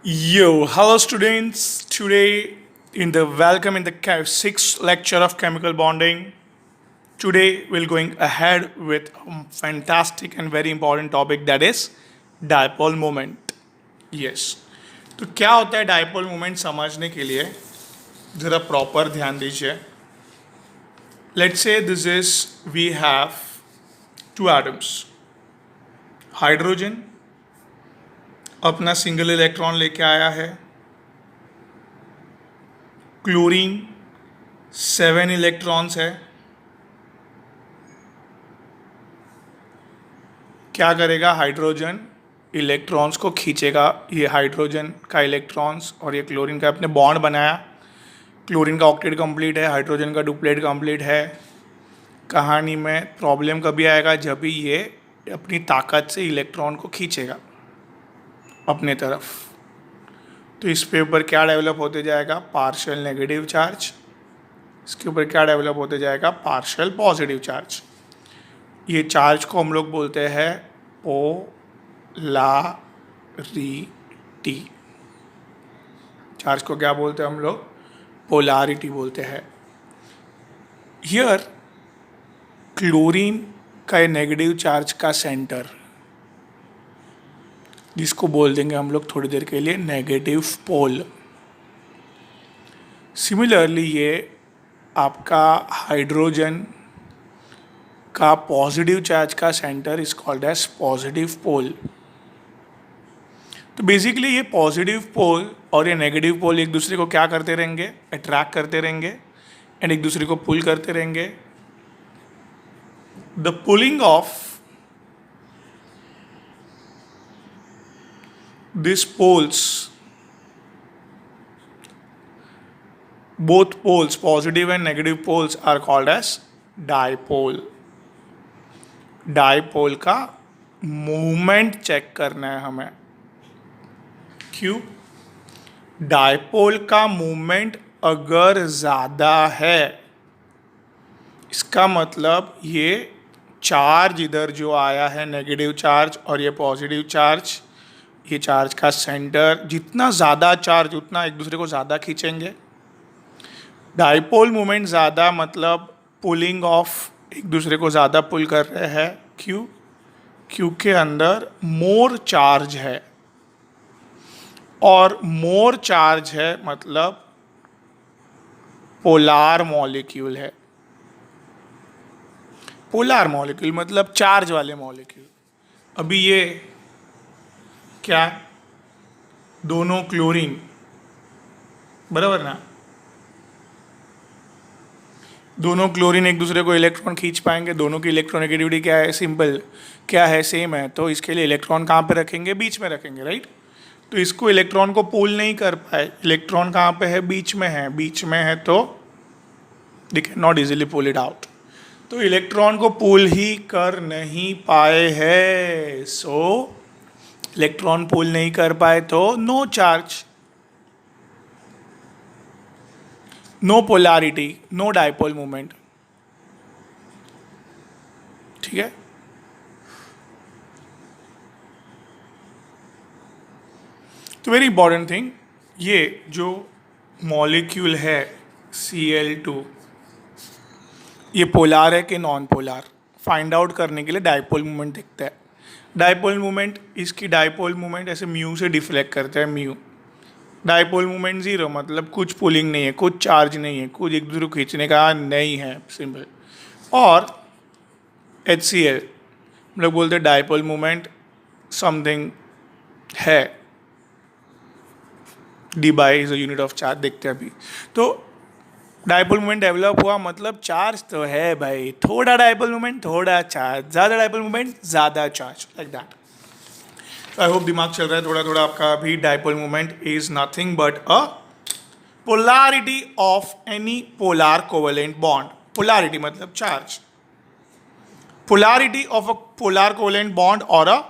Hello students. Today, in the welcome in the sixth lecture of chemical bonding. Today, we're going ahead with a fantastic and very important topic that is dipole moment. Yes. तो क्या होता है dipole moment समझने के लिए ज़रा proper ध्यान दीजिए. Let's say this is we have two atoms. Hydrogen अपना सिंगल इलेक्ट्रॉन लेके आया है. क्लोरीन 7 इलेक्ट्रॉन्स है. क्या करेगा हाइड्रोजन इलेक्ट्रॉन्स को खींचेगा. ये हाइड्रोजन का इलेक्ट्रॉन्स और ये क्लोरीन का अपने बॉन्ड बनाया. क्लोरीन का ऑक्टेट कंप्लीट है, हाइड्रोजन का डुप्लेट कंप्लीट है. कहानी में प्रॉब्लम कभी आएगा जब भी ये अपनी ताकत से इलेक्ट्रॉन को खींचेगा अपने तरफ. तो इस पे ऊपर क्या डेवलप होते जाएगा, पार्शियल नेगेटिव चार्ज. इसके ऊपर क्या डेवलप होते जाएगा, पार्शियल पॉजिटिव चार्ज. ये चार्ज को हम लोग बोलते हैं पोलारिटी. चार्ज को क्या बोलते हैं हम लोग, पोलारिटी बोलते हैं. हियर क्लोरीन का नेगेटिव चार्ज का सेंटर, जिसको बोल देंगे हम लोग थोड़ी देर के लिए नेगेटिव पोल. सिमिलरली ये आपका हाइड्रोजन का पॉजिटिव चार्ज का centre is called as positive pole. तो बेसिकली ये पॉजिटिव पोल और ये नेगेटिव पोल एक दूसरे को क्या करते रहेंगे, अट्रैक्ट करते रहेंगे एंड एक दूसरे को पुल करते रहेंगे. The pulling of these poles, both poles, positive and negative poles, are called as dipole. Dipole का मूवमेंट चेक करना है हमें. क्यों, डायपोल का मूवमेंट अगर ज़्यादा है, इसका मतलब ये चार्ज इधर जो आया है नेगेटिव चार्ज और ये पॉजिटिव चार्ज, ये चार्ज का सेंटर जितना ज़्यादा चार्ज उतना एक दूसरे को ज़्यादा खींचेंगे. डायपोल मोमेंट ज़्यादा मतलब पुलिंग ऑफ, एक दूसरे को ज़्यादा पुल कर रहे हैं. क्यों, क्योंकि अंदर मोर चार्ज है और मोर चार्ज है मतलब पोलार मॉलिक्यूल है. पोलार मॉलिक्यूल मतलब चार्ज वाले मॉलिक्यूल. अभी ये क्या, दोनों क्लोरीन, बराबर ना, दोनों क्लोरीन एक दूसरे को इलेक्ट्रॉन खींच पाएंगे. दोनों की इलेक्ट्रोनेगेटिविटी क्या है, सिंपल क्या है, सेम है. तो इसके लिए इलेक्ट्रॉन कहाँ पे रखेंगे, बीच में रखेंगे, राइट. तो इसको इलेक्ट्रॉन को पुल नहीं कर पाए. इलेक्ट्रॉन कहाँ पे है, बीच में है. बीच में है तो they can not easily pull it out. तो इलेक्ट्रॉन को पुल ही कर नहीं पाए है. सो इलेक्ट्रॉन पुल नहीं कर पाए तो no charge, no polarity, no dipole moment. ठीक है. तो वेरी इंपॉर्टेंट थिंग, ये जो मॉलिक्यूल है Cl2, ये पोलार है कि नॉन पोलार, फाइंड आउट करने के लिए डायपोल मोमेंट दिखता है. डायपोल मोमेंट, इसकी डायपोल मोमेंट ऐसे म्यू से डिफ्लेक्ट करता है. म्यू डायपोल मोमेंट 0 मतलब कुछ पुलिंग नहीं है, कुछ चार्ज नहीं है, कुछ एक दूसरे को खींचने का नहीं है, सिंपल. और HCl हम लोग बोलते हैं डायपोल मोमेंट समथिंग है. D by is a unit of charge, देखते हैं अभी. तो डायपोल मोमेंट डेवलप हुआ मतलब चार्ज तो है भाई. थोड़ा डायपोल मोमेंट थोड़ा चार्ज, ज़्यादा डायपोल मोमेंट ज़्यादा charge, like that. I hope दिमाग चल रहा है थोड़ा थोड़ा आपका भी. Dipole moment is nothing but a polarity of any polar covalent bond. Polarity मतलब charge. Polarity of a polar covalent bond और a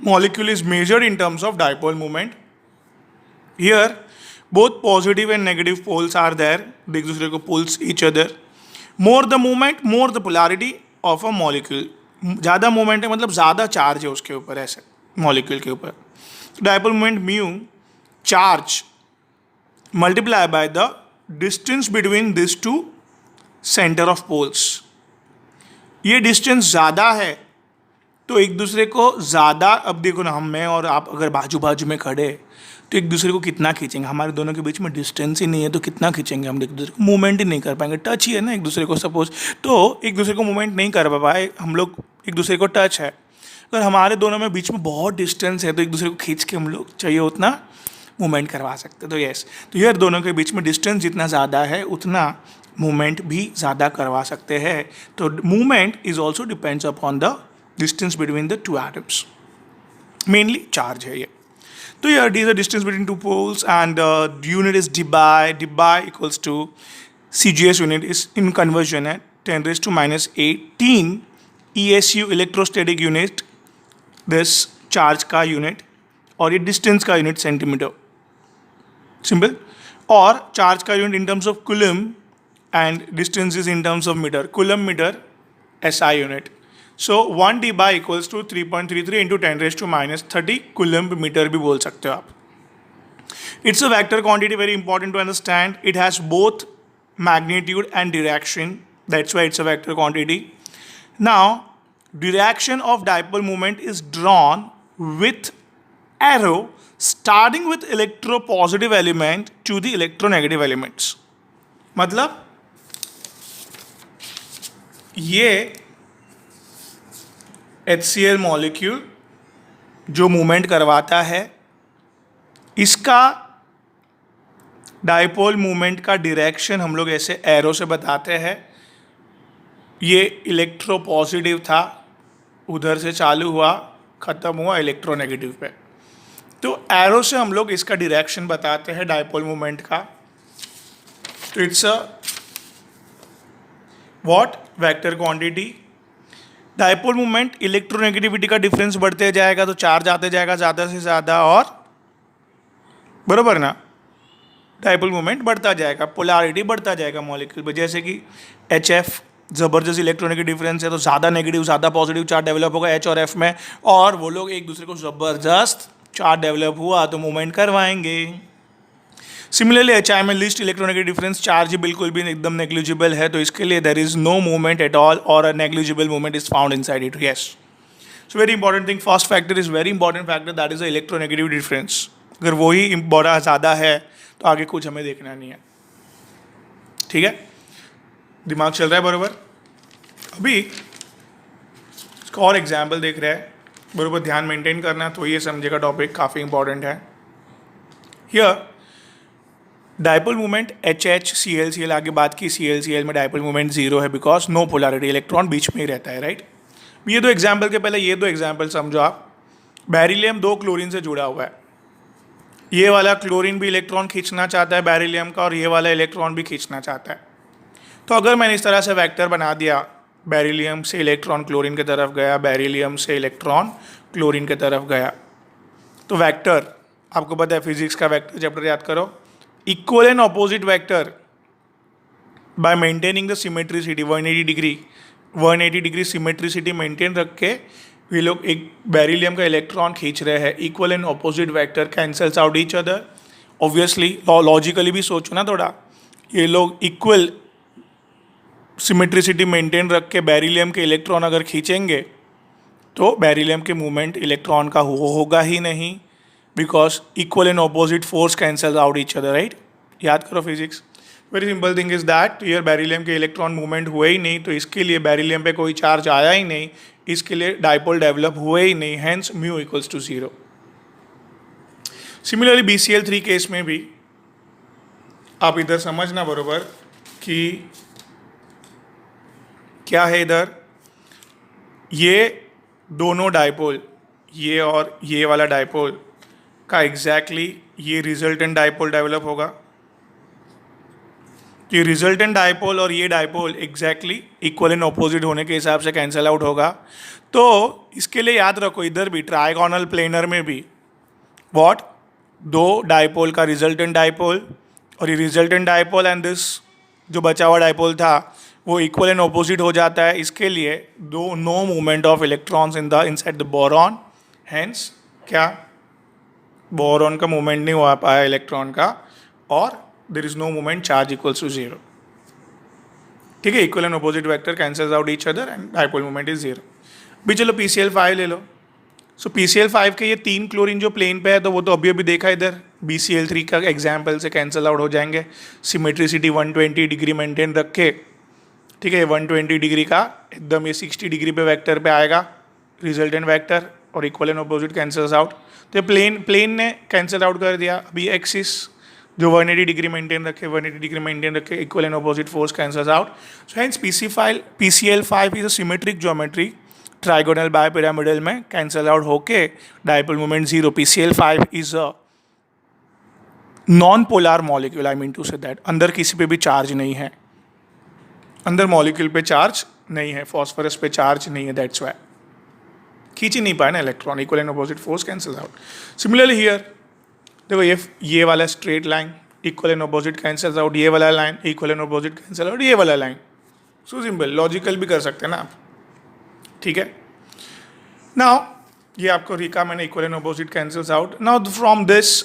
molecule is measured in terms of dipole moment. Here both positive and negative poles are there. एक दूसरे को pulls each other. More the moment, more the polarity of a molecule. ज़्यादा moment है मतलब ज़्यादा charge है उसके ऊपर, ऐसे मॉलिक्यूल के ऊपर. Dipole moment mu charge multiply by the distance between this two centre of poles. ये डिस्टेंस ज़्यादा है तो एक दूसरे को ज़्यादा, अब देखो ना, हम मैं और आप अगर बाजू बाजू में खड़े तो एक दूसरे को कितना खींचेंगे. हमारे दोनों के बीच में डिस्टेंस ही नहीं है तो कितना खींचेंगे हम एक दूसरे को. मूवमेंट ही नहीं कर पाएंगे. टच ही है ना एक दूसरे को सपोज, तो एक दूसरे को मूवमेंट नहीं कर पाए हम लोग. एक दूसरे को टच है, अगर हमारे दोनों में बीच में बहुत डिस्टेंस है तो एक दूसरे को खींच के हम लोग चाहिए उतना मूवमेंट करवा सकते हैं. तो यस, तो यार दोनों के बीच में डिस्टेंस जितना ज़्यादा है उतना मूवमेंट भी ज़्यादा करवा सकते हैं. तो movement is also depends upon the distance between the two atoms. Mainly charge है ये. तो यार D is the distance between two poles and unit is dBi. dBi equals to CGS unit is in conversion है 10⁻⁸ ESU electrostatic unit, this charge का unit, और ये distance का unit centimetre. Simple. और चार्ज का unit in terms of coulomb and distance is in terms of metre. Coulomb metre SI unit. So 1 dBi equals to 3.33 into 10⁻⁻30 coulomb metre भी बोल सकते हो आप. It's a vector quantity, very important to understand. It has both magnitude and direction, that's why it's a vector quantity. Now direction of dipole moment is drawn with arrow starting with electropositive element to the electronegative elements. मतलब ये HCl molecule जो movement करवाता है, इसका dipole movement का direction हम लोग ऐसे एरो से बताते हैं. ये इलेक्ट्रोपॉजिटिव था, उधर से चालू हुआ, ख़त्म हुआ इलेक्ट्रोनेगेटिव पे. तो एरो से हम लोग इसका डायरेक्शन बताते हैं डाइपोल मूवमेंट का. तो it's a what vector quantity. Dipole movement electronegativity का डिफरेंस बढ़ते जाएगा तो चार्ज आते जाएगा ज़्यादा से ज़्यादा, और बरोबर ना, डाइपोल मूवमेंट बढ़ता जाएगा, पोलैरिटी बढ़ता जाएगा मॉलिक्यूल पे. जैसे कि HF ज़बरदस्त इलेक्ट्रोनेगेटिव डिफरेंस है तो ज़्यादा नेगेटिव ज़्यादा पॉजिटिव चार्ज डेवलप होगा H और F में, और वो लोग एक दूसरे को ज़बरदस्त चार्ज डेवलप हुआ तो मूवमेंट करवाएंगे. सिमिलरली HI में लिस्ट इलेक्ट्रोनेगेटिव डिफरेंस चार्ज ही बिल्कुल भी एकदम नेग्लिजिबल है, तो इसके लिए there is no movement at all और a negligible movement is found inside it. Yes, so very important thing, first factor is very important factor, that is the electronegative difference. अगर वही बड़ा ज़्यादा है तो आगे कुछ हमें देखना नहीं है. ठीक है, दिमाग चल रहा है बराबर. अभी इसका और एग्जाम्पल देख रहे हैं, बराबर ध्यान मेंटेन करना तो ये समझेगा टॉपिक काफ़ी इंपॉर्टेंट है. हियर डाइपोल मूवमेंट HH आगे बात की, Cl में डाइपोल मूवमेंट जीरो है बिकॉज नो पोलैरिटी, इलेक्ट्रॉन बीच में ही रहता है. राइट, ये दो एग्जाम्पल के पहले ये दो एग्जाम्पल समझो आप. बेरिलियम 2 क्लोरीन से जुड़ा हुआ है. ये वाला क्लोरीन भी इलेक्ट्रॉन खींचना चाहता है बेरिलियम का, और ये वाला इलेक्ट्रॉन भी खींचना चाहता है. तो अगर मैंने इस तरह से वेक्टर बना दिया, बेरिलियम से इलेक्ट्रॉन क्लोरीन की तरफ गया, बेरिलियम से इलेक्ट्रॉन क्लोरीन की तरफ गया, तो वेक्टर आपको पता है फिजिक्स का वेक्टर चैप्टर याद करो. Equal and opposite vector by maintaining the symmetricity 180 degree symmetricity maintain रख के ये लोग एक बेरिलियम का इलेक्ट्रॉन खींच रहे हैं. Equal and opposite vector cancels out each other. Obviously logically भी सोचो ना थोड़ा, ये लोग इक्वल सिमेट्रिसिटी मेंटेन रख के बेरिलियम के इलेक्ट्रॉन अगर खींचेंगे तो बेरिलियम के मूवमेंट इलेक्ट्रॉन का होगा ही नहीं, because equal and opposite force cancels out each other. Right, याद करो physics. Very simple thing is that यार बेरिलियम के इलेक्ट्रॉन मूवमेंट हुए ही नहीं, तो इसके लिए बेरिलियम पे कोई चार्ज आया ही नहीं, इसके लिए डाइपोल डेवलप हुए ही नहीं, hence mu equals to 0. Similarly BCl3 case में भी आप इधर समझना बरोबर कि क्या है इधर, ये दोनों डाइपोल, ये और ये वाला डाइपोल का एग्जैक्टली ये रिजल्टेंट डाइपोल डेवलप होगा. ये रिजल्टेंट डाइपोल और ये dipole exactly equal and opposite होने के हिसाब से कैंसिल आउट होगा. तो इसके लिए याद रखो इधर भी ट्राइगोनल प्लेनर में भी व्हाट, दो डाइपोल का रिजल्टेंट डाइपोल और ये रिजल्टेंट डाइपोल एंड दिस जो बचा हुआ डाइपोल था वो इक्वल एंड ऑपोजिट हो जाता है. इसके लिए no movement of electrons inside the boron, hence क्या बोरॉन का मूवमेंट नहीं हुआ पाया इलेक्ट्रॉन का, और there is no movement, charge equals to zero. ठीक है, equal and opposite vector cancels out each other and dipole movement is zero. भी चलो PCl5 ले लो। सो PCl5 के ये 3 क्लोरीन जो प्लेन पे है तो वो तो अभी देखा इधर, BCl3 का एग्जाम्पल से कैंसल आउट हो जाएंगे। सिमेट्रिसिटी 120 डिग्री मेंटेन रख के, ठीक है, 120 डिग्री का एकदम ये 60 डिग्री पे वेक्टर पे आएगा रिजल्टेंट वेक्टर, और equal and opposite cancels out. तो प्लेन ने कैंसल आउट कर दिया। अभी एक्सिस जो 180 डिग्री मेंटेन रखे, 180 डिग्री मेंटेन रखे, equal and opposite force cancels out. So hence PCl5 is a symmetric geometry, trigonal bipyramidal में कैंसल आउट होके dipole moment zero. PCl5 is a non polar molecule, I mean to say that अंदर किसी पे भी charge नहीं है, अंदर molecule पे चार्ज नहीं है, फॉस्फोरस पे चार्ज नहीं है, दैट्स वाई खींच ही नहीं पाए ना electron, equal and opposite force cancel out. Similarly here देखो, ये वाला straight line equal and opposite cancel out, ये वाला line equal and opposite cancel out, ये वाला लाइन। सो सिंपल, लॉजिकल भी कर सकते हैं ना आप, ठीक है। नाउ ये आपको रिका मैंने equal and opposite cancels out. Now from this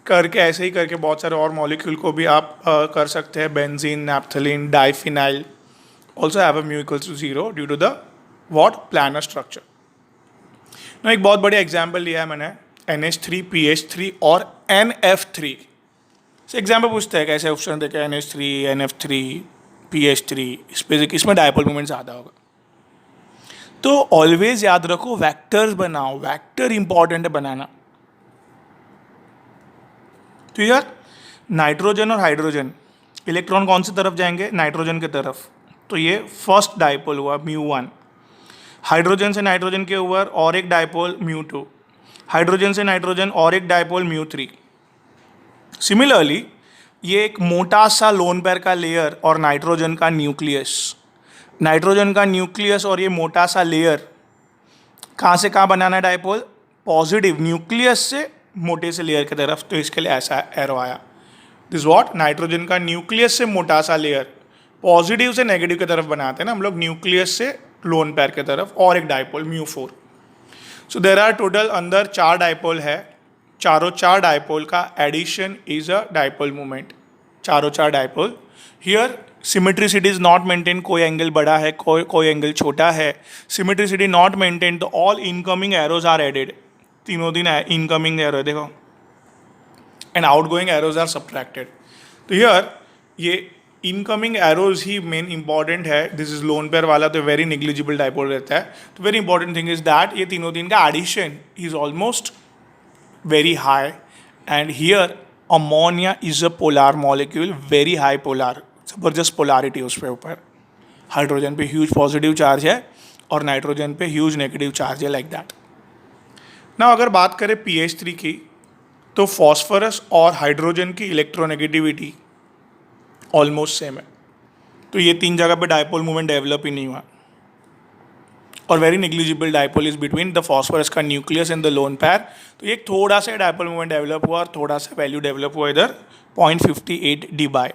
करके ऐसे ही करके बहुत सारे और मॉलिक्यूल को भी आप कर सकते हैं। Benzene, naphthalene, diphenyl also have a mu equals to zero due to the what planar structure. ना एक बहुत बड़े एग्जाम्पल लिया है मैंने, NH3, PH3 और NF3 से एग्जाम्पल पूछते हैं कैसे ऑप्शन देखे, NH3, NF3, PH3, इसमें डाइपोल मोमेंट ज़्यादा होगा। तो ऑलवेज याद रखो वेक्टर्स बनाओ, वेक्टर इंपॉर्टेंट है बनाना। तो यार नाइट्रोजन और हाइड्रोजन, इलेक्ट्रॉन कौन सी तरफ जाएंगे, नाइट्रोजन की तरफ, तो ये फर्स्ट डाइपोल हुआ μ1। हाइड्रोजन से नाइट्रोजन के ऊपर और एक डाइपोल μ2, हाइड्रोजन से नाइट्रोजन और एक डाइपोल μ3। सिमिलरली ये एक मोटा सा लोन पेयर का लेयर और नाइट्रोजन का न्यूक्लियस, नाइट्रोजन का न्यूक्लियस और ये मोटा सा लेयर कहाँ से कहाँ बनाना है डाइपोल, पॉजिटिव न्यूक्लियस से मोटे से लेयर की तरफ, तो इसके लिए ऐसा एरो आया। दिस व्हाट, नाइट्रोजन का न्यूक्लियस से मोटा सा लेयर पॉजिटिव से नेगेटिव की तरफ बनाते हैं ना हम लोग, न्यूक्लियस से लोन पेयर की तरफ, और एक dipole μ4। So there are total अंदर 4 डाइपोल है, चारों 4 डाइपोल का addition is a dipole moment, चारों 4 dipole. Here symmetricity is not maintain, कोई एंगल बड़ा है कोई एंगल छोटा है, सिमेट्रिसिटी नॉट मेंटेन, तो all incoming arrows are added, तीनों दिन इनकमिंग एरो देखो, and outgoing arrows are subtracted. तो हियर ये इनकमिंग एरोज ही मेन इंपॉर्टेंट है। दिस इज लोन पेयर वाला तो वेरी निग्लिजिबल डाइपोल रहता है। तो very important thing is that ये तीनों दिन का addition is almost very high, and here ammonia is a polar molecule, very high polar, जबरदस्त पोलारिटी उस पर ऊपर। हाइड्रोजन पे ह्यूज पॉजिटिव चार्ज है और नाइट्रोजन पे ह्यूज नेगेटिव चार्ज है, लाइक दैट। ना अगर बात करें PH3 की, तो फॉस्फोरस और हाइड्रोजन की इलेक्ट्रोनेगेटिविटी ऑलमोस्ट सेम है, तो ये 3 जगह पे डाइपोल मूवमेंट डेवलप ही नहीं हुआ, और very negligible dipole is between the phosphorus का nucleus and the lone pair. तो एक थोड़ा सा डाइपोल मूवमेंट डेवलप हुआ और थोड़ा सा वैल्यू डेवलप हुआ इधर 0.58 D/।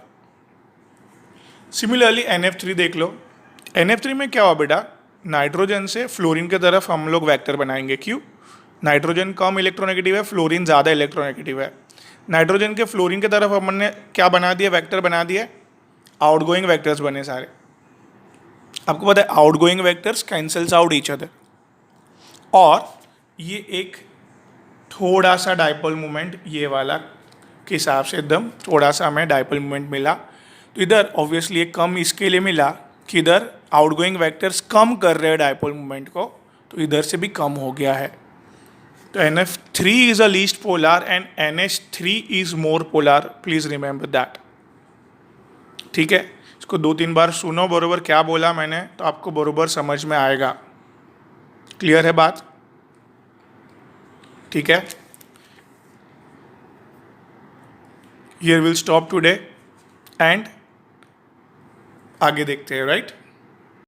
सिमिलरली NF3 देख लो, NF3 में क्या हुआ बेटा, नाइट्रोजन से फ्लोरीन की तरफ हम लोग वेक्टर बनाएंगे, क्यों, नाइट्रोजन कम इलेक्ट्रोनेगेटिव है, फ्लोरीन ज़्यादा इलेक्ट्रोनेगेटिव है। नाइट्रोजन के फ्लोरीन की तरफ हमने क्या बना दिया, वेक्टर बना दिया, आउटगोइंग वेक्टर्स बने सारे। आपको पता है outgoing vectors cancels out each other, और ये एक थोड़ा सा डाइपोल मोमेंट ये वाला के हिसाब से एकदम थोड़ा सा हमें डाइपोल मोमेंट मिला। तो इधर ऑब्वियसली एक कम इसके लिए मिला कि इधर आउटगोइंग वेक्टर्स कम कर रहे हैं डाइपोल मोमेंट को, तो इधर से भी कम हो गया है। तो NF3 is a least polar and NH3 is more polar, please remember that। ठीक है, इसको 2-3 बार सुनो बरोबर क्या बोला मैंने, तो आपको बरोबर समझ में आएगा। क्लियर है बात, ठीक है। Here we'll stop today and आगे देखते हैं, राइट।